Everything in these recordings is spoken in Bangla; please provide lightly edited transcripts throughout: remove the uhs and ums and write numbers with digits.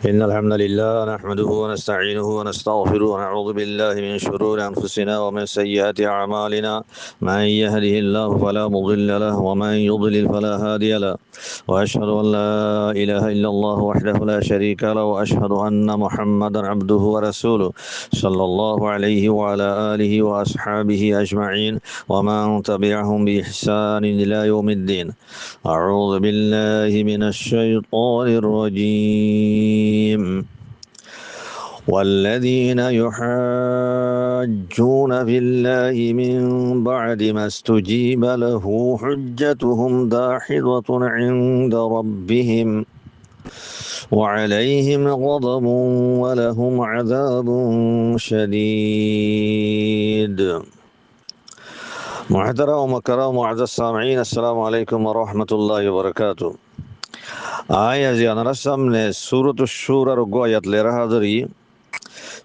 إن الحمد لله نحمده ونستعينه ونستغفره ونعوذ بالله من شرور أنفسنا ومن سيئات أعمالنا. من يهده الله فلا مضل له ومن يضلل فلا هادي له. وأشهد أن لا إله إلا الله وحده لا شريك له وأشهد أن محمدا عبده ورسوله صلى الله عليه وعلى آله وأصحابه أجمعين ومن تبعهم بإحسان إلى يوم الدين. أعوذ بالله من الشيطان الرجيم. والذين يحاجون في الله من بعد ما استجيب له حجتهم داحضة عند ربهم وعليهم غضب ولهم عذاب شديد. محترم ومكرم وعز السامعين، السلام عليكم ورحمة الله وبركاته. آية زيانة সামনে সূরাতুশ শুরার আয়াত লেরা হাজারি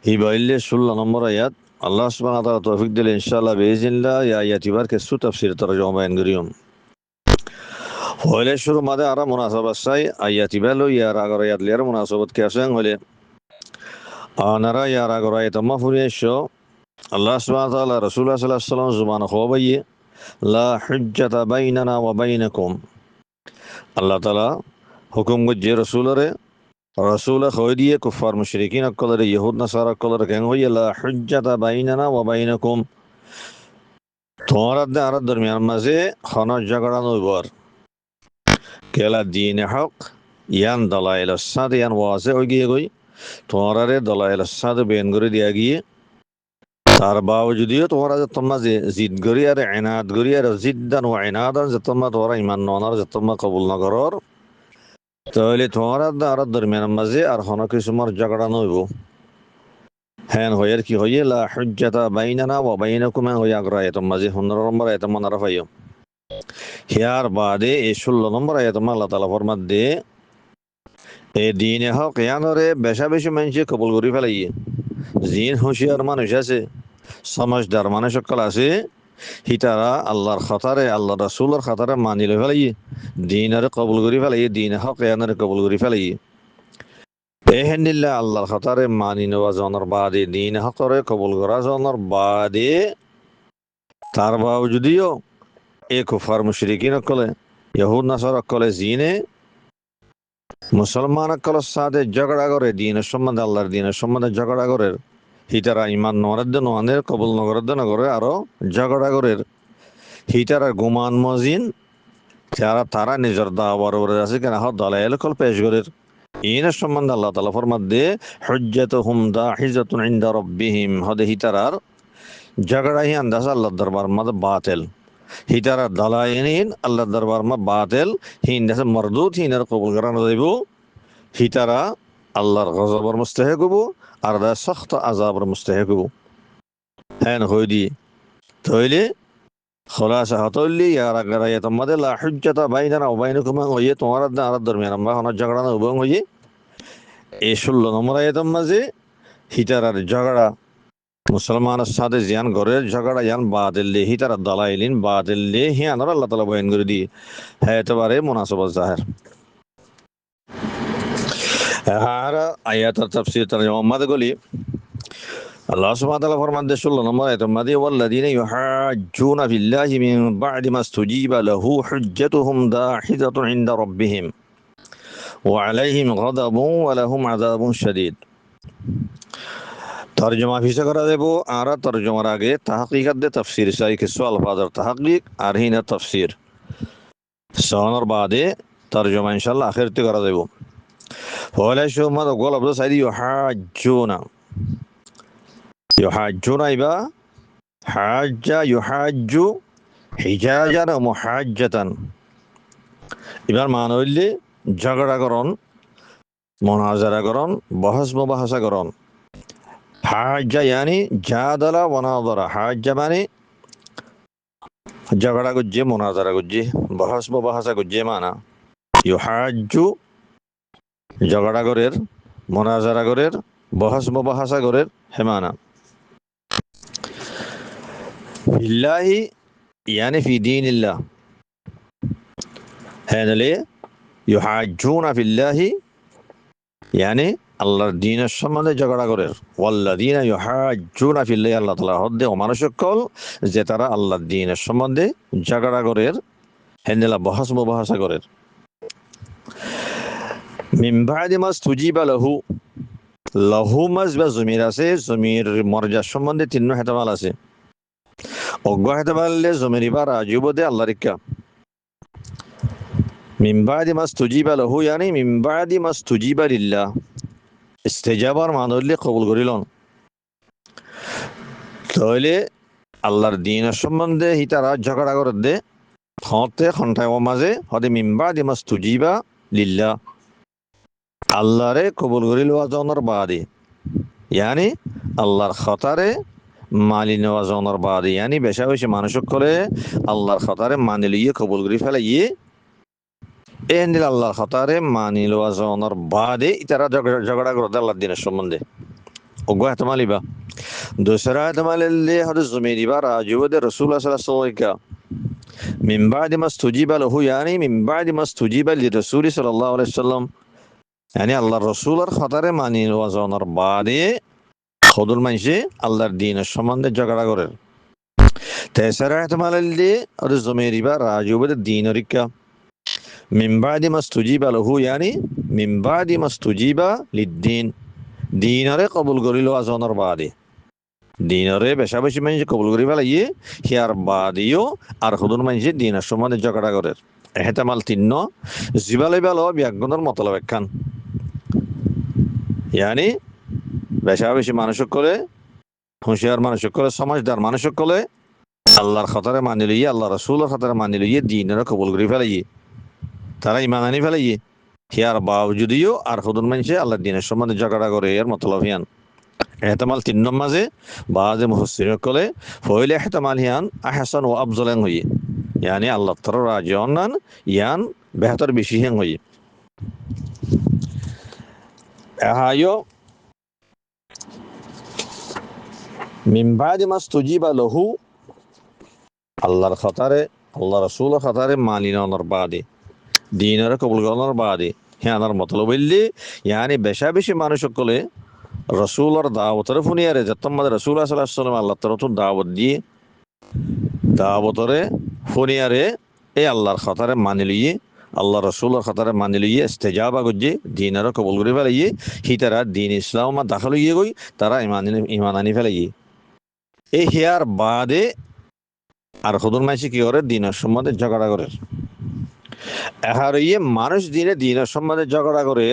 হিবাইলে 16 নম্বর আয়াত। আল্লাহ সুবহানাহু ওয়া তাআলা তৌফিক দিলে ইনশাআল্লাহ বিইজনিল্লাহ এই আয়াতিবার কে সু তাফসীর তরজমা বয়ান করিম। হইলে শুরু মাদে আরা মুনাসাবাত চাই আয়াতিবালো ইয়ার আগর আয়াত লেরা মুনাসাবাত কে আছেন হইলে আনারা ইয়ার আগর আয়াত মাফুরিয়েশো আল্লাহ সুবহানাহু ওয়া তাআলা রাসূলুল্লাহ সাল্লাল্লাহু আলাইহি ওয়াসাল্লাম জুবান খোবাইয়ে লা হুজ্জাতা বাইনানা ওয়া বাইনাকুম। আল্লাহ তাআলা হুকুম গজ্জে রাসূলরে রাসূলে খয় দিয়ে কুফার মুশরিকিন আকলরে ইহুদ নাসারা আকলরে কেন হইয়া লা হুজ্জাতা বাইনানা ওয়া বাইনাকুম, তোমার আর দরমিয়ান মাঝে খনজ ঝগড়া নইবর কেলা দিন হক ইয়ান দলাইল সাদ ইয়ান ওয়াজে হই গিয়ে গই তোমার দলাইল সাদ বেন করে দিয়া গিয়ে তার বাবজুদিও তোমরা যে তোমার যে জিদ গরি আর এনাদ গরি আর জিদ্দান ও এনাদান যে তোমার তোমরা ইমান ননার যে তোমার কবুল নগরর, তাহলে তোমার আর দরমিয়ান মাঝে আর হন কিছুমার ঝগড়া নইব। হ্যাঁ হইয়ার কি হইয়ে লা হুজ্জাতা বাইনানা ওয়া বাইনাকুম হইয়া আগ্রায় তোমার মাঝে 15 নম্বর আয়াত মনারা পাইও। হিয়ার বাদে এই 16 নম্বর আয়াত আল্লাহ তাআলা ফরমাত দে এ দিনে হক ইয়ানরে বেশা বেশি মানুষে কবুল করি ফেলাইয়ে। জিন হুঁশিয়ার মানুষ আছে, সমাজদার মানুষ সকল আছে, হিতারা আল্লাহর খাতারে আল্লাহ রাসূলের খাতারে মানি লই ফেলাইয়ে, দিনারে কবুল করি ফেলাইয়ে, দিনে হক ইয়ানরে কবুল করি ফেলাইয়ে। এহেনিল্লা আল্লাহর খাতারে মানি নেওয়া জনের বাদে দিন হকরে কবুল করা জনের বাদে তার বাবজুদিও এ কুফার মুশরিকিন সকলে ইহুদ নাসারা সকলে জিনে মুসলমান সকলের সাথে ঝগড়া করে দিনের সম্বন্ধে আল্লাহর দিনের সম্বন্ধে ঝগড়া করে, হিতারা ইমান নরাদ্দ ননের কবুল নগরাদ্দ নগরে আরো ঝগড়া করে, হিতারা গুমান মজিন তারা নিজের দাওয়ার উপরে আছে কেন হক দলাইল কল পেশ করে। ইনের সম্বন্ধে আল্লাহ তাআলা ফরমাত দে হুজ্জাতুহুম দাহিজাতুন ইনদা রাব্বিহিম, হদে হিতারার ঝগড়াই আন্দাজ আল্লাহর দরবার মধ্যে বাতিল, হিতারার দালাইনিন আল্লাহর দরবার মধ্যে বাতিল হিন্দাস মরদুদ হিনার কবুল করানো যাইব, হিতারা আল্লাহর গজবের মুস্তাহিক হবো আর দা সখত আযাবের মুস্তাহিক হবো। হ্যাঁ হই দি তাইলে খোলাসা হতলি ইয়ার আগারায় তোমাদের লা হুজ্জাতা বাইনানা ওয়া বাইনাকুম হইয়ে তোমার আর দরমিয়ান আমরা হন ঝগড়া না উবং হইয়ে এই 16 নম্বর আয়াতের মাঝে হিতারার ঝগড়া মুসলমানের সাথে জিয়ান ঘরের ঝগড়া ইয়ান বাতিল হিতারা দালাইলিন বাতিল হিয়ান আল্লাহ তাআলা বয়ান করে দি। হ্যাঁ এতবারে মুনাসাবাত জাহির আর আয়াতের তাফসীর তরজমা মাদে গলি আল্লাহ সুবহানাহু ওয়া তাআলা ফরমান দে 16 নম্বর আয়াতের মাঝে ওয়াল্লাযীনা ইউহাজ্জুনা ফিল্লাহি মিন বা'দি মা ইসতুজিবা লাহু হুজ্জাতুহুম দাহিদাতুন ইনদা রাব্বিহিম ওয়া আলাইহিম গাদাবুন ওয়া লাহুম আযাবুন শাদীদ। তরজমা ফিসা করা দেব আর তরজমার আগে তাহকিকাত দে তাফসীর চাই কিছু আলফাজের তাহকিক আর হিনা তাফসীর সনর বাদে তরজমা ইনশাআল্লাহ আখিরতে করা দেব। হলে সুমাদ গোল আব্দুল সাইদি ইউহাজ্জুনা ইবা হাজ্জা ইউহাজ্জু হিজাজান ও মুহাজ্জাতান, এবার মান হইলে ঝগড়া করন, মুনাজারা করন, বহস মুবাহাসা করন। হাজ্জা ইয়ানি জাদালা ওয়া নাযারা, হাজ্জা মানে ঝগড়া গুজ্জে মুনাজারা গুজ্জে বহস মুবাহাসা গুজ্জে মানা, ইউহাজ্জু ঝগড়া করের মুনাজারা করের বহস মুবাহাসা করের হেমানা। ফিল্লাহি ইয়ানি ফি দীনিল্লাহ, হ্যাঁ ইউহাজ্জুনা ফিল্লাহি يعني আল্লাহর দ্বীনের সম্বন্ধে ঝগড়া করে ওয়াল্লাযীনা ইউহাজ্জুনা ফিল্লাহি আল্লাহ তাআলা হদ্দে ও মানুষ সকল যে তারা আল্লাহর দ্বীনের সম্বন্ধে ঝগড়া করে হেন্দেলা বহাস মুবাহাসা করে মিন বা'দি মা ইসতুজিবা লাহু লাহু মাস বা জমির আছে জমির মর্যাদা সম্বন্ধে তিন হেতামাল আছে অজ্ঞ হেতামালে জমির ইবার আজুবদে আল্লাহর ইচ্ছা মিন বা'দি মা ইসতুজিবা লাহু ইয়ানি মিন বা'দি মা ইসতুজিবা লিল্লাহ ইস্তেজাবার মানলে কবুল করিলন তাহলে আল্লাহর দ্বীনের সম্বন্ধে হিতারা ঝগড়া করে দে হতে ঘন্টায় ও মাঝে হতে মিম্বা দিমাস তুজিবা লিল্লাহ আল্লাহরে কবুল করিল ওয়াজনের বাদে ইয়ানি আল্লাহর খতারে মালি নেওয়া জনের বাদে ইয়ানি বেশা বেশি মানুষ করে আল্লাহর খতারে মানি লইয়ে কবুল করি ফেলে ইয়ে এন্দিল আল্লাহর খতারে মানি লওয়া জনের বাদে ইতারা ঝগড়া করে দে আল্লাহর দ্বীনের সম্বন্ধে ওগো এহতমালিবা दूसरा एहतमाल हदीस ज़ुमैरी बार आजुबद रसूलुल्लाह सल्लल्लाहु अलैहि वसल्लम मिन बाद मस्तुजीबा लहु यानी मिन बाद मस्तुजीबा लिरसूल सल्लल्लाहु अलैहि वसल्लम यानी अल्लाह रसूलर खतरे मानी ওয়াজনের বাদে খদুল মানসে আল্লাহর দ্বীনের সম্বন্ধে ঝগড়া করে তেসরা এহতমাল হদীস ज़ुमैरी बार आजुबद দ্বীনরিকা মিন बाद मस्तुजीबा लहु यानी मिन बाद मस्तुजीबा लिद्दीন দ্বীনরে কবুল করিল ওয়াজনের বাদে দিনরে বেশা বেশি মানুষ কবুল করি ফেলাইয়ে হিয়ার বাদিও আর হুদুর মানুষে দিনের সম্বন্ধে ঝগড়া করে এহেতামাল তিন্ন জিবালে বেল ব্যাগনের মতলব একখান ইয়ানি বেশা বেশি মানুষ করে হুঁশিয়ার মানুষ করে সমাজদার মানুষ করে আল্লাহর খতরে মানি লইয়ে আল্লাহ রসুলের খতরে মানি লইয়ে দিনের কবুল করি ফেলাইয়ে তারা ইমান আনি ফেলাইয়ে হিয়ার বাউজুদিও আর হুদুর মানুষে আল্লাহ দিনের সম্বন্ধে ঝগড়া করে এর মতলব হিয়ান এহতমাল তিন মাঝে বাজে মুফাসসির কলে ফইলে এহতমাল হিয়ান আহসান ও আফজলান হই ইয়ানি আল্লাহ তাআলা রাজিয়ান ইয়ান বেহতর বেশি হিয়ান হই এহায়ো মিন বাদি মাস্তুজিবা লাহু আল্লাহর খতারে আল্লাহ রাসূলের খতারে মালিনানোর বাদে দ্বীনের কবুল করানোর বাদে হিয়ানার মতলব হইলে ইয়ানি বেশা বেশি মানুষ কলে রসুলের দাওয়াতের ফুনিয়ারে যতমাদ রসুল্লাহ সাল্লাল্লাহু আলাইহি ওয়াসাল্লাম আল্লাহ তরফ দাওয়াত দিয়ে দাওয়াতরে ফুনিয়ারে এই আল্লাহর খতারে মানি লইয়ে আল্লাহ রসুলের খতারে মানি লইয়ে ইস্তেজাবা গজ্জে দ্বীনের কবুল করে ফেলাইয়ে হিতারা দ্বীন ইসলাম দাখিল হইয়ে গই তারা ইমান আনি ফেলাইয়ে এই হিয়ার বাদে আর হুদুর মাইসি কি করে দ্বীনের সম্বন্ধে ঝগড়া করে এহার ইয়ে মানুষ দ্বীনের সম্বন্ধে ঝগড়া করে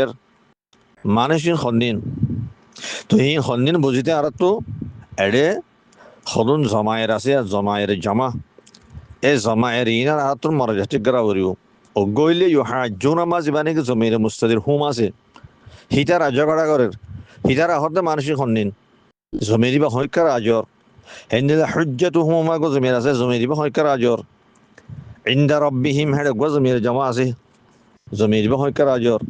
মানুষিন খন্দিন তো এই খন্দিন বুঝিতে আর তো এডে হদুন জমায়ের আছে আর জমায়ের জমা এই জমায়ের ইনার আর তোর মর্যাদা ঠিক করা করিব অজ্ঞইলে ইউহাজ্জুনা মা জীবানে কি জমির মুস্তাদির হুম আছে হিতারা ঝগড়া করে হিতারা হতে মানুষিক খন্দিন জমির বা হইকার আজর হেন্দিলা হুজ্জাতু হুমা গো জমির আছে জমির বা হইকার আজর ইনদা রাব্বিহিম হেডে গো জমির জমা আছে জমির বা হইকার আজর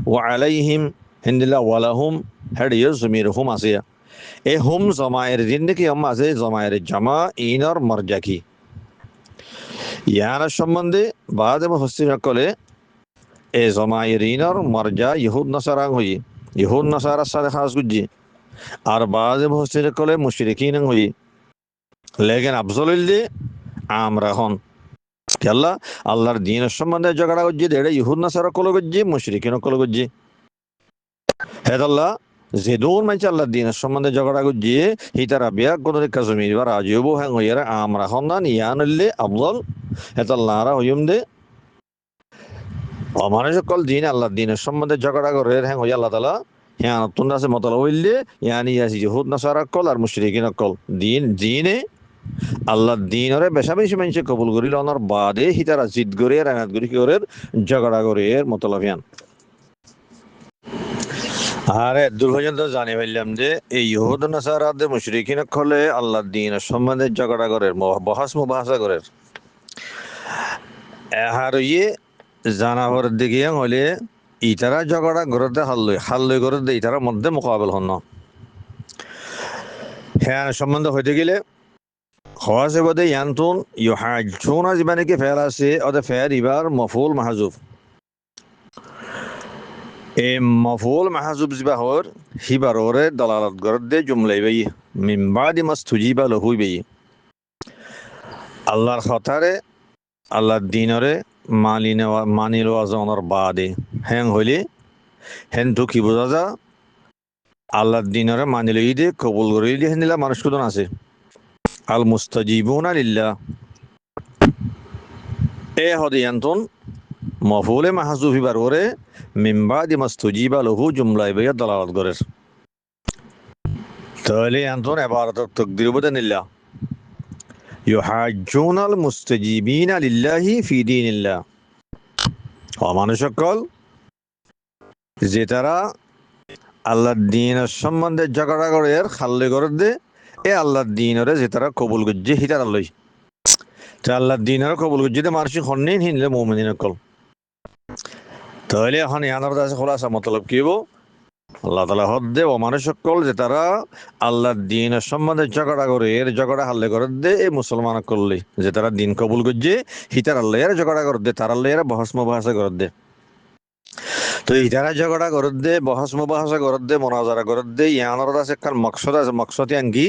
ওয়া আলাইহিম হেন্দিলা ওয়ালাহুম হেডে জমির হুম আছে এ হুম জমায়ের জিন্দেগি হম আছে জমায়ের জামা ইনর মর্যাকি ইয়ার সম্বন্ধে বাদে মুফাসসির কলে এ জমায়ের ইনর মর্যা ইহুদ নাসারা হই ইহুদ নাসারার সাথে খাস গুজি আর বাদে মুফাসসির কলে মুশরিকিন হই লেকিন আফজলুল্লি আমরা হন কেল্লা আল্লাহর দ্বীনের সম্বন্ধে ঝগড়া করছি এটা ইহুদ নাসারা কলে করছি মুশরিকিন কলে করছি হেদাল্লাহ যেদুন মানছে আল্লাহর দ্বীনের সম্বন্ধে ঝগড়া করছি হিতারা বিয়া কোন কাজমির বা রাজিব হ্যাং হইয়ারা আমরা হন না ইয়ানুল্লি আফজল হেতাল্লাহরা হইম দে মানুষ সকল দিন আল্লাহর দ্বীনের সম্বন্ধে ঝগড়া করে হ্যাং হই আল্লাহ তাআলা হ্যাঁ নতুন আছে মতলব হইলে ইয়ানি ইয়াসি ইহুদ নাসারা কল আর মুশরিকিন কল দিনে আল্লাহর দ্বীনরে বেশা বেশি মানুষ কবুল করিল অনার বাদে হিতারা জিদ করে রানাত করে কি করে ঝগড়া করে মতলব ইয়ান আরে দূর পর্যন্ত জানি পাইলাম যে এই ইহুদ নাসারাদের মুশরিকিন কলে আল্লাহর দ্বীনের সম্বন্ধে ঝগড়া করে বহাস মুবাহাসা করে আর ইয়ে জানাবর দিকে হলে ইতারা ঝগড়া ঘরতে হাল্লই করে ইতারা মধ্যে মোকাবেল হন হ্যাঁ সম্বন্ধ হইতে গেলে হওয়াছে বোধে ইয়ান্তুন ইউহাজ্জুনা জীবানে কি ফেল আছে ওদের ফের ইবার মফুল মাহজুব এ মফুল মাহজুব জিবা হর হিবাররে দলালত গরদে জুমলাই বাই মিন বাদি মাস্তুজিবা লহুই বাই আল্লাহর খতারে আল্লাহর দিনরে মানি লওয়া জনের বাদে হ্যাং হইলে হেন তো কি বোঝা যা আল্লাহর দিনরে মানি লই দে কবুল করে দিয়ে হেনিলা মানুষ কুদন আছে আল মুস্তাজিবুনা লিল্লাহ এ হদিয়ান্তন মফুলে মাহজুব হিবাররে মিন বাদি মাস্তুজিবা লহু জুমলাই বাই দলালত গরের তাহলে আন্তন এবারত তকদির বদে নিল্লা ইউহাজ্জুনাল মুস্তাজিবিনা লিল্লাহি ফি দীনিল্লাহ মানুষ সকল যে তারা আল্লাহর দিনের সম্বন্ধে ঝগড়া করে খাল্লে করে দে এ আল্লাহর দিনরে যে তারা কবুল করছে হিতার আল্লাহ আল্লাহর দিনের কবুল করছে মানুষ হন্নেন হিনলে মুমিনিন সকল তাহলে এখন ইয়ানোর কাছে খোলাসা মতলব কি হবো আল্লাহ তালা হদ দে ও মানুষ সকল যে তারা আল্লাহর দিনের সম্বন্ধে ঝগড়া করে এর ঝগড়া হাল্লে করে দে এই মুসলমান করলে যে তারা দিন কবুল করছে হিতার আল্লাহ এর ঝগড়া করে দে তার আল্লাহ এরা বহস মুবাহাসা করে দে তো হিতারা ঝগড়া করে দে বহস মুবাহাসা করে দে মোনাজারা করে দে ইয়ানোর কাছে কার মকসদ আছে মকসদে আঙ্গি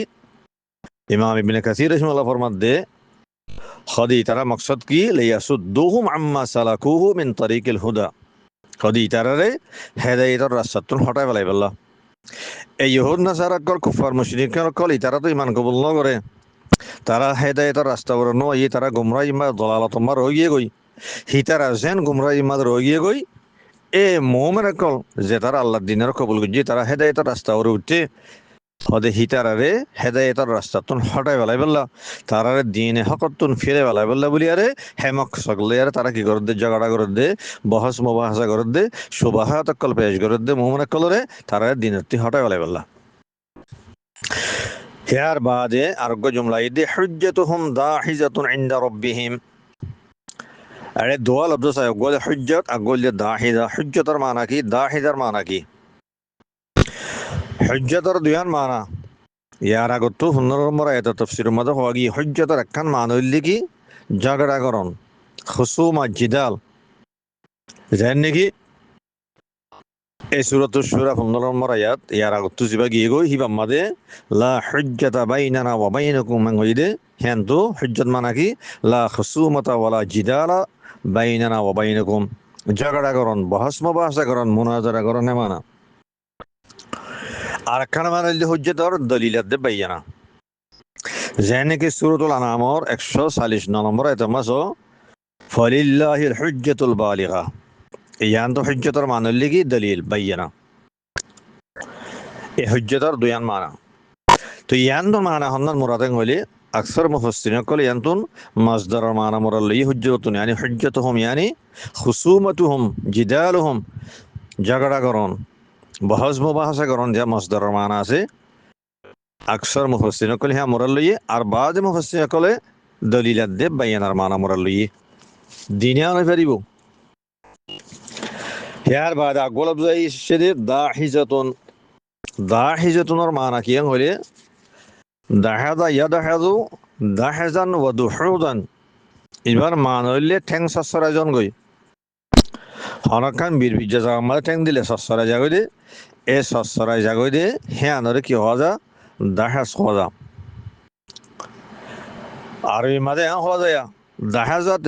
ইমাম ইবনে কাসির রাহিমাহুল্লাহ ফরমাত দে খদি তারা মকসদ কি লিয়াসুদ্দুহুম আম্মা সালাকুহু মিন তারিকিল হুদা খদি তারারে হেদায়েতের রাস্তাতুন হটাই ফেলাই বললা এই ইহুদ নাসারাকল কুফার মুশরিকসকল ইতারা তো ইমান কবুল নকরে তারা হেদায়েতের রাস্তা বড় নয় তারা গুমরাহ ইমা দলালত মা রইয়ে গই হিতারা যেন গুমরাহ ইমা রইয়ে গই এ মুমিনসকল যে তারা আল্লাহর দিনের কবুল করছে তারা হেদায়েতের রাস্তা বড় উঠছে হদে হিতারারে হেদায়েতের রাস্তাতুন হটাই ফেলাই বললা তারারে দিনে হকতুন ফিরে ফেলাই বললা বলি আরে হেমক সকলে আরে তারা কি করে দে ঝগড়া করে দে বহস মুবাহাসা করে দে সুবাহাত কল পেশ করে দে মুমিনসকলরে তারারে দিনের তি হটাই ফেলাই বললা ইয়ার বাদে আরোগ্য জুমলা ইদে হুজ্জাতুহুম দাহিজাতুন ইনদা রাব্বিহিম আরে দোয়া লব্জ সাহেব গোলে হুজ্জত আর গোলে দাহিজা হুজ্জতর মানা কি দাহিজার মানা কি হুজ্জতর দুয়ান মানা ইয়ার আগত 15 নম্বর আয়াত তাফসীরের মধ্যে হওয়া গিয়ে হুজ্জতর একখান মানা হইলে কি ঝগড়া করন খুসুমা জিদাল জানেন নাকি এই সূরাতুশ শূরা 15 নম্বর আয়াত ইয়ার আগত জিবা গিয়ে গই হিবা মাদে লা হুজ্জাতা বাইনানা ওয়া বাইনাকুম মান হইদে হেনতো হুজ্জত মানা কি লা খুসুমাতা ওয়ালা জিদালা বাইনানা ওয়া বাইনাকুম ঝগড়া করন বহস মুবাহাসা করন মুনাজারা করন মানা আর একখান মানা হইলে হুজ্জতর দলিলাত দে বাইয়ানা যেনে কি সূরাতুল আনামর 149 নম্বর আয়াত মাসো ফালিল্লাহিল হুজ্জাতুল বালিগা ইয়ান তো হুজ্জতর মানা হইলে কি দলিল বাইয়ানা এই হুজ্জতর দুয়ান মানা তো ইয়ান তো মানা হন্নার মুরাদান হইলে আকসার মুফাসসিরিন কল ইয়ান্তুন মাসদার মানা মুরাল্লি হুজ্জাতুন yani হুজ্জাতুহুম yani খুসুমাতুহুম জিদালুহুম ঝগড়া করন বহস মুবাহাসা করন যা মাসদার মানা আছে আকসার মুফাসসিরিন কল হ্যাঁ মুরাল্লি আর বাদ মুফাসসিরিন কলে দলিলাত দে বাইয়ানার মানা মুরাল্লি দিনিয়া না ফেরিব ইয়ার বাদ আগলব যাই সেদে দাহিজাতুনের মানা কি হইলে দাহাদা ইয়াদাহাদু দাহাজান ওয়া দুহুদান এবার মান হইলে ঠ্যাং সসরা জন গই হনকান বীর বিজা জামালে ঠ্যাং দিলে সসরা জাগই দে এ সসরা জাগই দে হে আনরে কি হওয়া যা দাহাস হওয়া যা আরবি মাদে হওয়া যায় দাহাজাত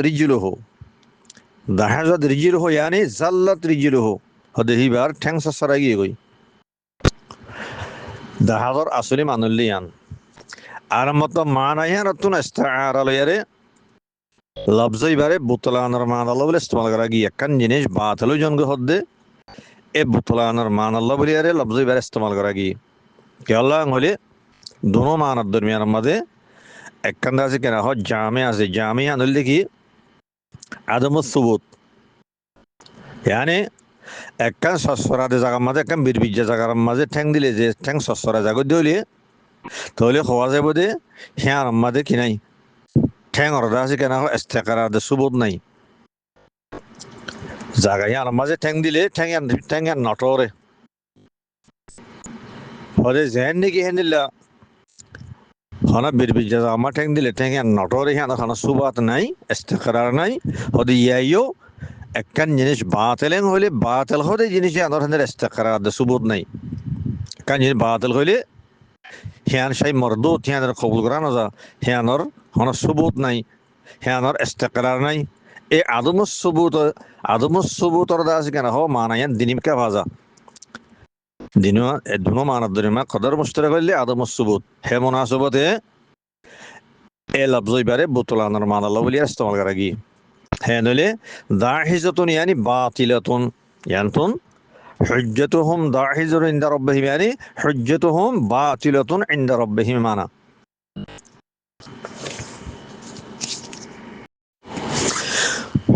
রিজলুহু yani জাল্লাত রিজলুহু হদে হিবার ঠ্যাং সসরা গিয়ে গই দাহাদর আসলি মানুল্লি আন আর মত মানাইয়া রতুন ইস্তাআরা লয়ারে লফজ ইবারে বুতলানের মান আল্লাহ বলে ইস্তেমাল করা গিয়ে একখান জিনিস বাতিল জনগ হদ্দে এ বুতলানের মান আল্লাহ বলে আরে লফজ ইবারে ইস্তেমাল করা গিয়ে কে আল্লাহ হলে দোনো মানের দরমিয়ানের মধ্যে একখান আছে কেনা হয় জামে আছে জামে আনল দেখি আদমত সুবুত yani একখান সসরাতে জায়গার মাঝে একখান বিরবিজা জায়গার মাঝে ঠ্যাং দিলে যে ঠ্যাং সসরা জাগর দিলে তাহলে হওয়া যাবে দে হ্যাঁ আমাদের কি নাই ঠ্যাং অর্ডার আছে কেনা হয় ইস্তেকারার সুবোধ নাই জায়গায় আর মাঝে ঠ্যাং দিলে ঠ্যাং নটরে হরে জেন নাকি হেন দিলা হনা বিরবিজ আমার ঠ্যাং দিলে ঠ্যাং নটরে হ্যাঁ খানা সুবাত নাই ইস্তেকারার নাই হদে ইয়াইও একখান জিনিস বাতিলেন হইলে বাতিল হতে জিনিস আনর হেনের ইস্তেকরার সুবুত নাই কান জিনিস বাতিল হইলে হিয়ান সাই মরদুত হিয়ানের কবুল করা না যা হিয়ানর হন সুবুত নাই হিয়ানর ইস্তেকরার নাই এই আদমুস সুবুতর দাস কেন হ মানায়ান দিনিমকে ভাজা দিন দুনো মানার দরিমা কদর মুশতারাক হইলে আদমুস সুবুত হে মুনাসাবাতে এ লফজ ইবারে বুতলানোর মানাল্লাহ বলি ইস্তেমাল করা গিয়ে হ্যাঁ নইলে দাহিজাতুন ইয়ানি বাতিলাতুন ইয়ানতুন হুজ্জাতুহুম দাহিজুন ইনদা রাব্বিহিম ইয়ানি হুজ্জাতুহুম বাতিলাতুন ইনদা রাব্বিহিম মানা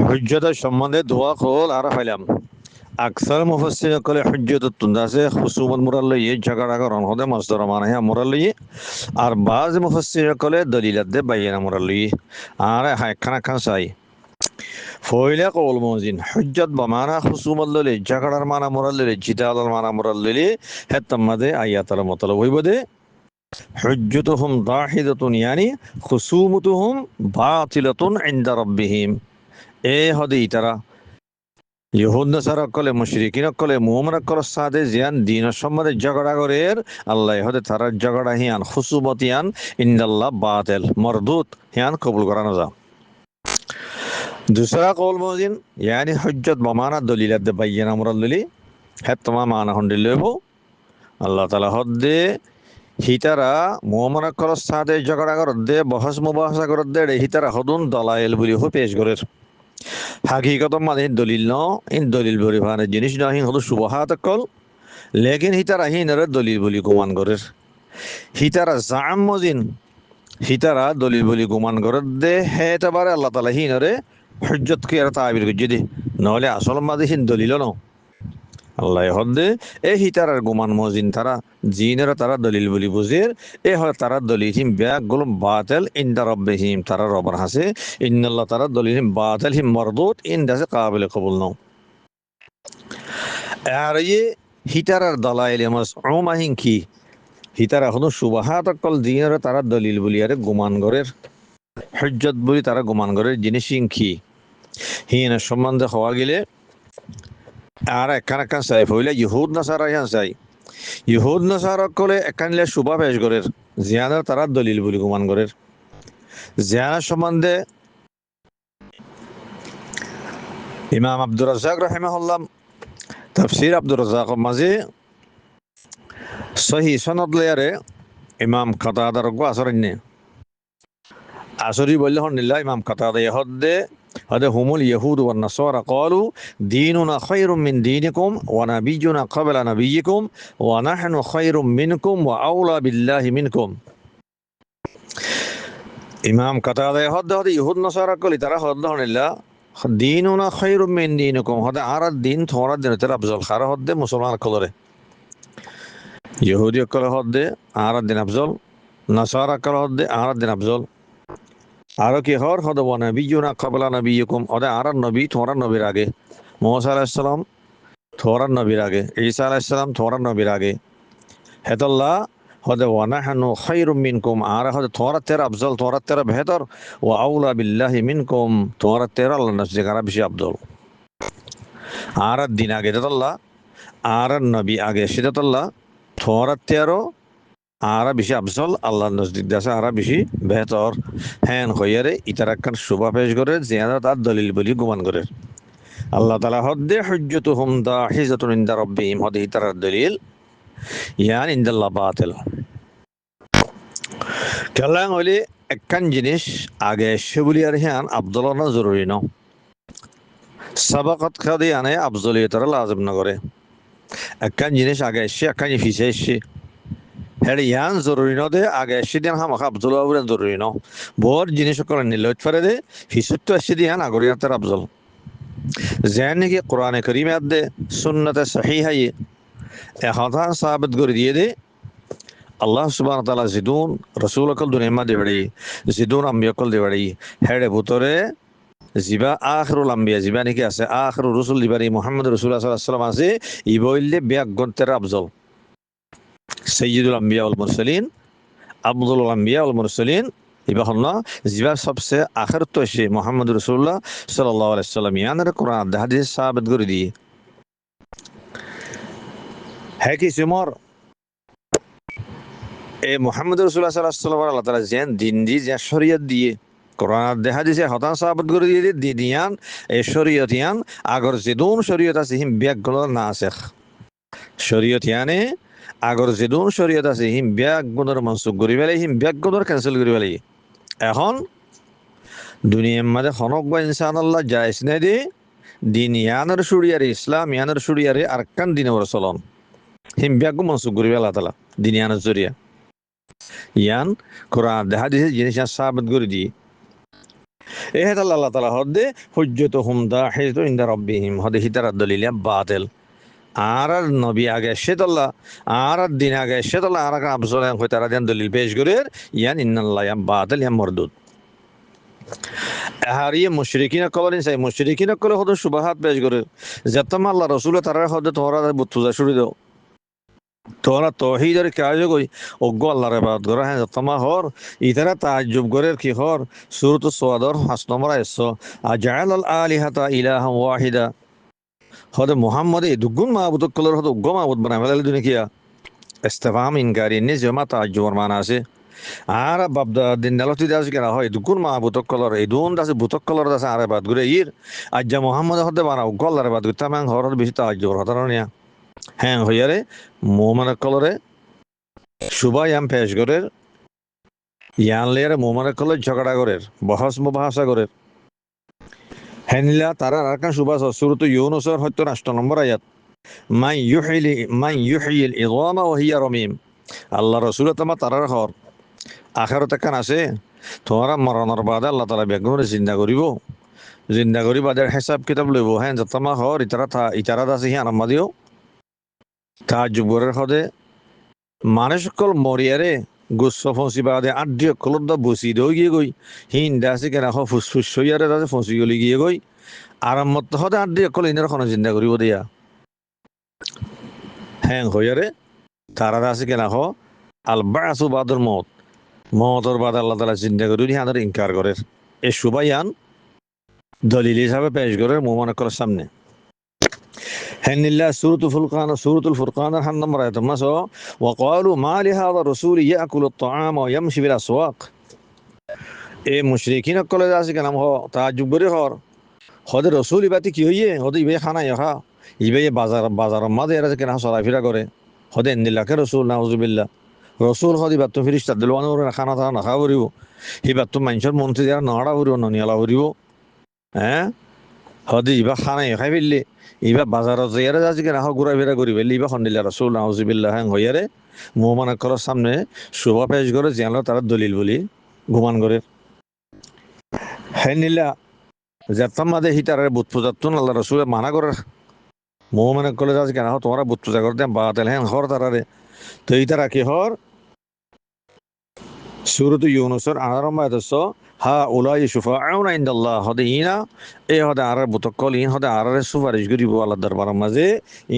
হুজ্জাতের সম্বন্ধে দোয়া কল আর ফাইলাম আকসার মুফাসসির কলে হুজ্জাতুন দাসে খুসুমত মুরাল্লি ঝগড়া করন হদে মাসদার মানা হ্যাঁ মুরাল্লি আর বাজ মুফাসসির কলে দলিলাত দে বাইনা মুরাল্লি আর হ্যাঁ খান চাই ফয়লা কওল মজিন হুজ্জত বমানা খুসুমত ললে ঝগড়ার মানা মুরাল্লি জিতালার মানা মুরাল্লি হেতমাদে আয়াতার মতলব হইবদে হুজ্জতুহুম দাহিদাতুন ইয়ানি খুসুমতুহুম বাতিলাতুন ইনদা রাব্বিহিম এ হদে ইতারা ইহুদ নাসারা কলে মুশরিকিন কলে মুমিন কলে সাদে জিয়ান দিন সম্বন্ধে ঝগড়া করের আল্লাহ হদে তারা ঝগড়া হিয়ান খুসুমত ইয়ান ইনদাল্লাহ বাতিল মরদুত হিয়ান কবুল করা না যা दूसरा कौल मोजिन यानी हुज्जत बमाना दलीलत दे बायना मुरल्लि है तमाम माना हंडिले हो अल्लाह ताला हद्दे हितारा मुमिन कर साथे झगड़ा कर दे बहस मुबाहसा कर दे हितारा हदुन दलाइल बुली हो पेश करे हकीकत माने दलील न इन दलील बुरी भाने जिनिस न हिन हदु सुबहात कल लेकिन हितारा हिनरे दलील बुली गुमान करे हितारा जाम मोजिन हितारा दलील बुली गुमान करे दे है तबारे अल्लाह ताला हिनरे হুজ্জত কি আর তাবির যদি নহলে আসল মাঝে হিন দলিল ন আল্লাহ হদ্দে এ হিতারার গুমান মজিন তারা জিনেরা তারা দলিল বলি বুঝের এ হয় তারা দলিল হিম ব্যাগ গুলো বাতিল ইনদা রাব্বিহিম তারা রবার হাসে ইন্নাল্লাহ তারা দলিল হিম বাতিল হিম মরদুত ইনদাসে কাবিল কবুল ন আর এই হিতারার দলাইল মাসউমাহিন কি হিতারা হলো সুবাহাত কল জিনেরা তারা দলিল বলি আরে গুমান গরের হুজ্জত বলি তারা গুমান গরের জিনিস কি হিন সম্বন্ধে হওয়া গেলে আর একখান চাই হইলে ইহুদ নাসারা হিয়ান চাই ইহুদ নাসারা কলে একখানলে শুভা পেশ করের জিয়ানার তারা দলিল বলি গুমান করের জিয়ানার সম্বন্ধে ইমাম আব্দুর রাজ্জাক রাহিমাহুল্লাহ তাফসীর আব্দুর রাজ্জাক মাঝে সহি সনদ লেয়ারে ইমাম কাতাদার গো আসরিনে আসরি বললে হন্নিল্লাহ ইমাম কাতাদা হদ্দে هذا هم اليهود والنصارى قالوا ديننا خير من دينكم ونبينا قبل نبيكم ونحن خير منكم وأولى بالله منكم إمام قتادة هذا يهود النصارى قال ترى هذا الله ديننا خير من دينكم هذا عرض الدين ثورة دين ترى أفضل خير هذا مسلمان كلره يهودي قال هذا عرض الدين أفضل نصارى قال هذا عرض الدين أفضل আর কি হর হদ নবিয়ুনা ক্বাবলা নবিয়কুম ওদে আর নবী তোরা নবীর আগে মুসা আলাইহিস সালাম তোরা নবীর আগে ঈসা আলাইহিস সালাম তোরা নবীর আগে হেদাল্লাহ হদ ওয়ানাহনু খায়রুম মিনকুম আর হদ তোরা তেরা আফজল তোরা তেরা বেহতর ওয়া আউলা বিল্লাহি মিনকুম তোরা তেরা আল্লাহ নজে কারা বেশি আফজল আর দিন আগে হেদাল্লাহ আর নবী আগে সিদাতাল্লাহ তোরা তেরো আর বেশি আফজল আল্লাহর নজদিক দাসে আর বেশি বেহতর হ্যান হইয়ারে ইতারাক্কান শুভা পেশ করে জিয়াদা তার দলিল বলি গুমান করে আল্লাহ তাআলা হদ্দে হুজ্জতুহুম দাহিজাতুন ইনদা রাব্বিহিম হদে ইতারার দলিল ইয়ান ইনদাল্লাহ বাতিল কালাং হইলে একখান জিনিস আগে এসে বলি আর হ্যান আফজল না জরুরি ন সাবাকত খাদি আনে আফজলিয়তরা লাজিম না করে একখান জিনিস আগে এসে একখান ফিসে এসে হ্যাঁ ইয়ান জরুরি ন দে আগে এসে দিন হামাখা আফজল বাবুরেন জরুরি ন বড় জিনিস করে নিলইত পারে দে ফিসুত তো এসে দিয়ান আগরিয়াতের আফজল যেন নাকি কোরআনে করিমে দে সুন্নতে সহিহাই এহাদান সাবিত করে দিয়ে দে আল্লাহ সুবহানাহু ওয়া তাআলা জিদুন রাসূল কল দুনিয়া দেবড়ি জিদুন আম্বিয়া কল দেবড়ি হেড়ে ভিতরে জিবা আখিরুল আম্বিয়া জিবা নাকি আছে আখিরুর রাসূল দিবারি মুহাম্মদ রাসূলুল্লাহ সাল্লাল্লাহু আলাইহি ওয়াসাল্লাম আছে ইবইলে বিয়াক গন্তের আফজল সৈয়দুল আম্বিয়া ওয়াল মুরসালিন আফদলুল আম্বিয়া ওয়াল মুরসালিন ইবা হল জিবা সবচেয়ে আখের তো এসে মোহাম্মদ রসুল্লাহ সাল্লাল্লাহু আলাইহি সাল্লাম ইয়ানের কোরআন হাদিস সাহাবত করে দিয়ে হ্যাঁ কি সিমর এ মোহাম্মদ রসুল্লাহ সাল্লাল্লাহু আলাইহি সাল্লাম আল্লাহ তাআলা যেন দিন দি যে শরীয়ত দিয়ে কোরআন দেখা দিছে হতান সাহাবত করে দিয়ে দিয়ান এই শরীয়ত ইয়ান আগর যেদুন শরীয়ত আছে হিম ব্যাগগুলো না আছে শরীয়ত ইয়ানে আগর যেদুন শরীয়ত আছে হিম ব্যাগগুলোর মনসুখ করি ফেলে হিম ব্যাগগুলোর ক্যান্সেল করি ফেলে এখন দুনিয়ার মাঝে হনক বা ইনসান আল্লাহ জায়জ নাই দে দিন ইয়ানের সুরিয়ারে ইসলাম ইয়ানের সুরিয়ারে আর কান দিনে ওর চলন হিম ব্যাগু মনসুখ করি আল্লাহ তালা দিন ইয়ানের জরিয়া ইয়ান কোরআন দেখা দিছে জিনিস সাহাবত করে দিয়ে এহেত আল্লাহ তালা হদে হুজ্জত হুমদা হেজত ইন্দা রব্বিহিম হদে হিতার দলিলিয়া বাতিল আর নবী আগে শেতল্লাহ আর দিন আগে শেতল্লাহ আর আফসল তারা দেন দলিল পেশ করে ইয়ান ইন্নাল্লাহ বাতিল ইয়ান মরদুদ আর ইয়ে মুশরিকিন কল চাই মুশরিকিন কলে হদ সুবাহাত পেশ করে যেতম আল্লাহ রসুল তারা হদে তোমরা বুতুজা শুরু দাও তোমরা তহিদের কাজ কই অজ্ঞ আল্লাহর ইবাদত করা হ্যাঁ যতমা হর ইতারা তাজ্জুব করে কি হর সূরাত সুয়াদর 5 নম্বর আয়াত আজআল আল আলিহাতা ইলাহা ওয়াহিদা হদ মুহাম্মদ দুগুণ মাবুদ কলর হদ অজ্ঞ মাবুদ বানায় ফেলালে দুনিয়া কিয়া ইস্তিফহাম ইনকারি নে জমা তাজ্জুবর মানা আছে আর বাবদা দিন নালতি দাস কেনা হয় দুগুণ মাবুদ কলর এই দুন দাসে বুতক কলর দাসে আর ইবাদত করে ইর আজ্জা মুহাম্মদ হদে বানা অজ্ঞ আল্লাহর ইবাদত করতে মান হর বেশি তাজ্জুবর হতারনিয়া হ্যাঁ হইয়ারে মোমান কলরে সুবা ইয়াম পেশ করে ইয়ান লেয়ারে মোমান কলর ঝগড়া করে বহস মুবাহাসা করে হেনিলা তারা আরকান সুবাস সূরাত ইউনূসের 8 নম্বর আয়াত মান ইউহিল ইযামা ওয়া হিয়া রামীম আল্লাহ রাসূল তামা তারার হর আখিরাতে কান আছে তোমরা মরণের বাদে আল্লাহ তাআলা বেগুনে জিন্দা করিব জিন্দা করি বাদের হিসাব কিতাব লইব হ্যাঁ যতমা হর ইতারা দাসি হিয়া নামাদিও তাজ্জুবরের হদে মানুষ কল মরিয়ারে গুচ্ছ ফসি বাদে আড্ডিয় কলর দা বসি দেও গিয়ে গই হিন দাসি কেন ফুসফুস সইয়ারে দাসে ফসি গলি গিয়ে গই আরামত হদে আড্ডিয় কল ইনের খন চিন্তা করিব দিয়া হ্যাঁ হইয়ারে তারা দাসি কেন হ আল বাসু বাদর মতর বাদ আল্লাহ তালা চিন্তা করি হাদের ইনকার করে এ সুবাইয়ান দলিল হিসাবে পেশ করে মোহাম্মদ কলের সামনে হেনিল্লা সূরাতুল ফুরকানের 7 নম্বর আয়াত মাসো ওয়াকালু মা লিহাযা রাসূল ইয়াকুলু আত-তাআম ওয়া ইয়ামশি বিল আসওয়াক এ মুশরিকিন কলে আছে কেন হ তাজ্জুব করে হর হদে রাসূল ইবাতি কি হইয়ে হদে ইবে খানা ইহা ইবে বাজার মাঝে এরা কেন চলাফেরা করে হদে নিল্লাকে রাসূল নাউজুবিল্লাহ রাসূল হদি বাত ফেরেশতা দিলওয়ানোর খানা তা না খাবরিব হিবাত তো মানুষের মন্ত্রী যারা নাড়া হরিব ননিয়ালা হরিব হ্যাঁ হদি ইবা খানা খাই ফেললে ইবা বাজারত যাইয়ারে যাচ্ছি কেন ঘুরা ফেরা করি ফেললে ইবা খন্ডিল্লা রসুল নাউজুবিল্লাহ হ্যাঁ হইয়ারে মোহাম্মদ করার সামনে শোভা পেশ করে যেন তারা দলিল বলি ঘুমান করে হ্যাঁ নিল্লা যেতাম মাদে হিতারে বুত পূজাতুন আল্লাহ রসুলের মানা করে মোহাম্মদ কলে যাচ্ছি কেন তোমরা বুত পূজা করতে বাতেল হ্যাঁ হর তারারে তো ইতারা কি হর সূরাত ইউনূসের 18 নম্বর আয়াত হা উলাই শুফাউনা ইনদাল্লাহ হদে ইনা এ হদে আর বুতকল ইন হদে আর সুপারিশ করিব আল্লাহ দরবারের মাঝে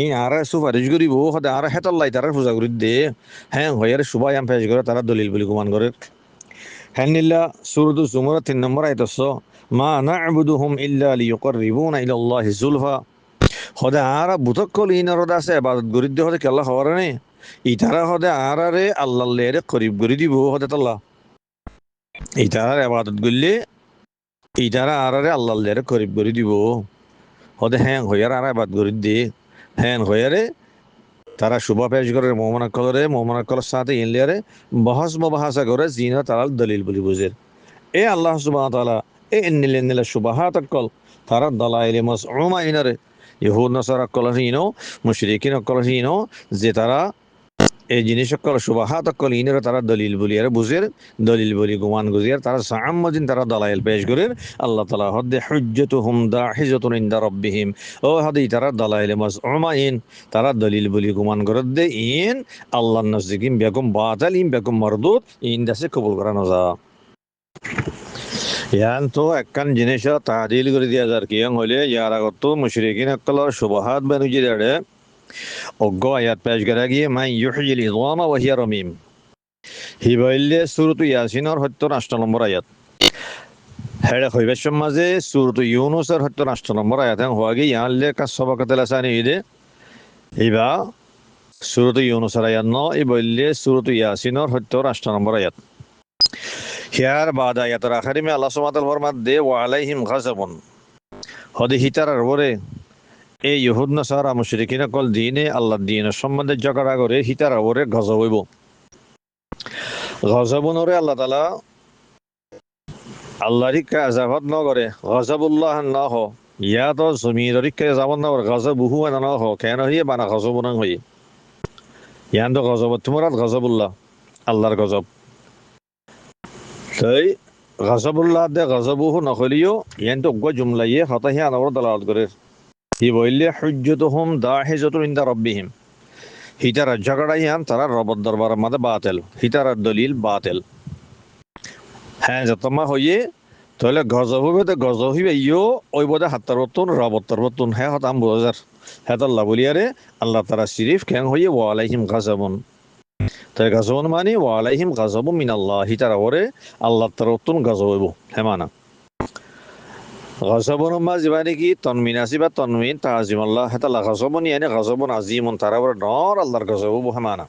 ইন আর সুপারিশ করিব হদে আর হেতাল্লাই তারা পূজা করি দে হ্যাঁ হয়ারে সুবায়াম পেশ করে তারা দলিল বলি গুমান করে হ্যাঁ নিল্লা সূরাত জুমুর 3 নম্বর আয়াত মা না'বুদুহুম ইল্লা লিয়ুকররিবুনা ইলাল্লাহি যুলফা হদে আর বুতকল ইনর দাসে ইবাদত করি দে হদে কেল্লা হওয়ারে নে ইতারা হদে আরারে আল্লাহ লেরে করিব করি দিব হদে তাল্লাহ ইতারার ইবাদত করলে ইতারা আরারে আল্লাহ লেরে করিব করি দিব হদে হ্যাঁ হইয়ার আর ইবাদত করি দে হ্যাঁ হইয়ারে তারা শুভা পেশ করে মোহাম্মদ কলের সাথে ইনলিয়ারে বহস মুবাহাসা করে জিনা তারাল দলিল বলি বুঝের এ আল্লাহ সুবহানাহু ওয়া তাআলা এ ইন্নিলা শুবাহাত কল তারা দালাইল মাসউমা ইনারে ইহুদ নাসারা কলহিনো মুশরিকিন কলহিনো যে তারা এই জিনিস সকল সুবাহাত সকল ইনের তারা দলিল বলি আর বুঝের দলিল বলি গুমান গুজিয়ার তারা সাম্মাজিন তারা দালাইল পেশ করেন আল্লাহ তাআলা হদে হুজ্জাতুহুম দাহিজাতুন ইনদা রাব্বিহিম ও হদি তারা দালাইল মাসউমাইন তারা দলিল বলি গুমান করে দে ইন আল্লাহর নজদিকিম বেগম বাতাল ইন বেগম মারদুদ ইন দাসে কবুল করা না যা ইয়ান তো একখান জিনিস তাদিল করে দিয়া যার কিয়াং হইলে ইয়ার আগত মুশরিকিন সকলের সুবাহাত বানুজি দাঁড়ে অজ্ঞ আয়াত পেশ করা গিয়ে মাই ইউহিল ইযামা ওয়া হিয়া রামীম হিবাইলে সূরাতু ইয়াসিনের 78 নম্বর আয়াত হেড়ে হইবেশম মাঝে সূরাতু ইউনুসের 78 নম্বর আয়াত হওয়াগে ইয়ানলে কাসবাকাতালাসানি ইদে হিবা সূরাতু ইউনুসের আয়াত ন ইবাইলে সূরাতু ইয়াসিনের 78 নম্বর আয়াত হিয়ার বাদ আয়াতের আখারিমে আল্লাহ সুবহানাহু ওয়া তাআলা ফরমাদে ওয়া আলাইহিম গাযাবুন হদি হিতারার ওরে এই ইহুদ নাসারা মুশরিকিনা কল দিনে আল্লাহ দিনের সম্বন্ধে ঝগড়া করে হিতারার ওরে গজব হইব গজবন ওরে আল্লাহ তাআলা আল্লাহর কা আযাবত ন করে গজবুল্লাহ না হ ইয়া তো জমির কা আযাবত না করে গজবুহু না হ কেন হইয়ে বানা গজবন হই ইয়ান তো গজব তোমার গজবুল্লাহ আল্লাহর গজব তাই গজবুল্লাহ দে গজবুহু নখলিও ইয়ান তো গো জুমলায়ে হতাহি আনবর দালালত করে হি বইলে হুজ্জতুহুম দাহিজাতুন ইনদা রাব্বিহিম হিতারা ঝগড়া ইয়ান তারা রবের দরবারের মধ্যে বাতিল হিতারার দলিল বাতিল হ্যাঁ যতমা হইয়ে তাহলে গজব হবে তো গজব হইবে ইও ওই বোধে হাত্তার বর্তন রবত্তর বর্তন হ্যাঁ হতাম বোঝার হ্যাঁ তো আল্লাহ বলিয়ারে আল্লাহ তারা শিরিফ খ্যাং হইয়ে ওয়া আলাইহিম গাজাবন তাই গাজবন মানে ওয়া আলাইহিম গাজাবু মিনাল্লাহ হিতারা ওরে আল্লাহ তার বর্তন গজব হইব হ্যাঁ মানা গজবন মা জীবানি কি তনমিন আসি বা তনমিন তাজিম আল্লাহ হেতা গজবন ইয়ানি গজবন আজিমন তারা ওরে নর আল্লাহর গজব হইব হ্যাঁ মানা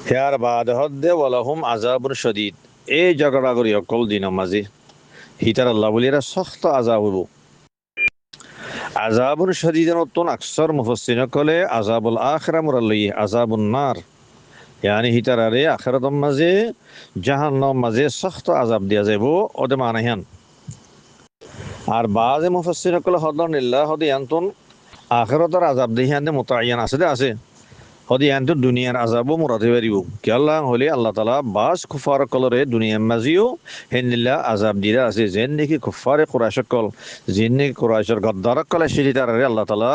হেয়ার বাদ হদ্দে ওয়ালাহুম আযাবুন শাদীদ এই ঝগড়া করি অকল দিন মাঝে হিতার আল্লাহ বলিরা সখ্ত আযাব হইব আযাবুন শাদীদের নতুন আকসর মুফাসসির কলে আযাবুল আখিরা মুরাল্লি আযাবুন নার ইয়ানি হিতার আরে আখিরাত মাঝে জাহান্নাম মাঝে সখ্ত আযাব দিয়া যাইব ওদে মানাহিয়ান আর বাজে মুফাসসির কলে হদনিল্লাহ হদি আনতুন আখিরাতের আযাব দেহিয়ান মুতায়ান আছে দে আছে হদি আনতু দুনিয়ার আযাবও মুরাদে পারিব কি আল্লাহ হলি আল্লাহ তাআলা বাস কুফার কলরে দুনিয়ার মাঝিও হেনিল্লা আযাব দিরা আছে যেন নাকি কুফারে কুরাইশ কল যেন নাকি কুরাইশের গদ্দার কলে শিরিতারে আল্লাহ তাআলা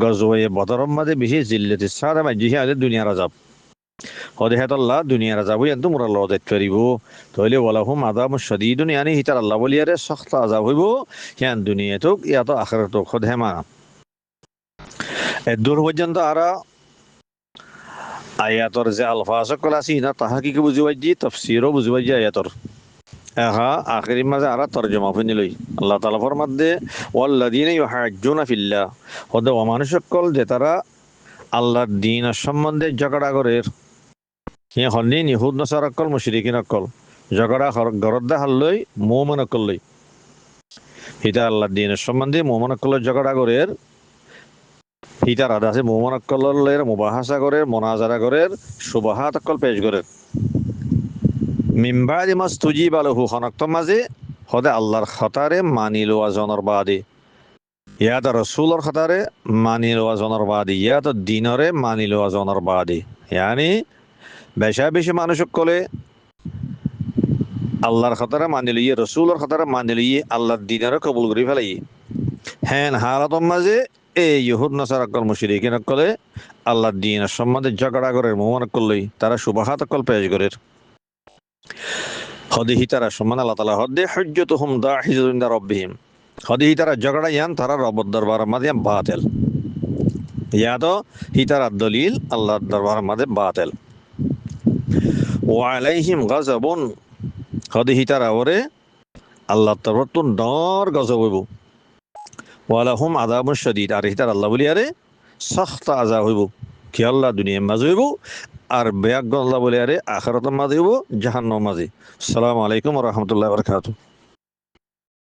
গজওয়ে বদরের মাঝে বেশি জিল্লাতি সারা মাঝি আছে দুনিয়ার আযাব হদি হেত আল্লাহ দুনিয়ার আযাবও আনতু মুরাল্লাহ দেত পারিব তাইলে ওয়ালাহুম আযাবুন শাদীদুন ইয়ানি হিতার আল্লাহ বলিয়ারে সখ্ত আযাব হইব ইয়ান দুনিয়াতুক ইয়াতো আখিরাতুক খোদ হেমা এদুর পর্যন্ত আরা আয়াতর যে আলফাজ কল আছে না তাহা কি বুঝিবাই দি তাফসীরও বুঝিবাই দি আয়াতর এহা আখিরি মাঝে আরা তরজমা ফিনি লই আল্লাহ তাআলা ফরমাদে ওয়াল্লাযীনা ইউহাজ্জুনা ফিল্লাহ হদে ও মানুষ কল যে তারা আল্লাহর দ্বীন সম্বন্ধে ঝগড়া করে হে হন্নি ইহুদ নাসারা কল মুশরিকিন কল ঝগড়া গরদ্দা হাল্লই মুমিন কল লই হিতা আল্লাহর দ্বীনের সম্বন্ধে মুমিন কল ঝগড়া করে হিতার আদা আছে মোহাম্মদ আক্কলের মুবাহাসা করে মোনাজারা করে সুবাহাত আক্কল পেশ করে মিম্বাদি মাস তুজি বালহু হনক্ত মাঝে হদে আল্লাহর খতারে মানি লোয়া জনর বাদে ইয়াত রসুলর খতারে মানি লোয়া জনর বাদে ইয়াত দিনরে মানি লোয়া জনর বাদে ইয়ানি বেশা বেশি মানুষ কলে আল্লাহর খতারে মানি লইয়ে রসুলর খতারে মানি লইয়ে আল্লাহর দিনরে কবুল করে ফেলাই হ্যাঁ হালাতর মাঝে এই ইহুদ নাসারা কল মুশরিকিন কলে আল্লাহর দ্বীনের সম্বন্ধে ঝগড়া করে মুমিন কলই তারা সুবাহাত কল পেশ করে হদিহি তারা সম্মান আল্লাহ তাআলা হদে হুজ্জতুহুম দাহিজাতুন ইনদা রাব্বিহিম হদিহি তারা ঝগড়া ইয়ান তারা রবের দরবারের মাঝে বাতিল ইয়াদো হিতারা দলিল আল্লাহর দরবারের মাঝে বাতিল ওয়া আলাইহিম গাযাবুন হদিহি তারা ওরে আল্লাহর তরফ তো ডর গজব হইব ওয়ালাহুম আযাবুন শাদীদ আর হিতার আল্লাহ বলি আরে সখ্ত আযাব হইব কি আল্লাহ দুনিয়ার মাঝে হইব আর বেয়াগ আল্লাহ বলি আরে আখিরাতের মাঝে হইব জাহান্নামের মাঝে। আসসালামু আলাইকুম ওয়া রাহমাতুল্লাহি ওয়া বারাকাতুহু।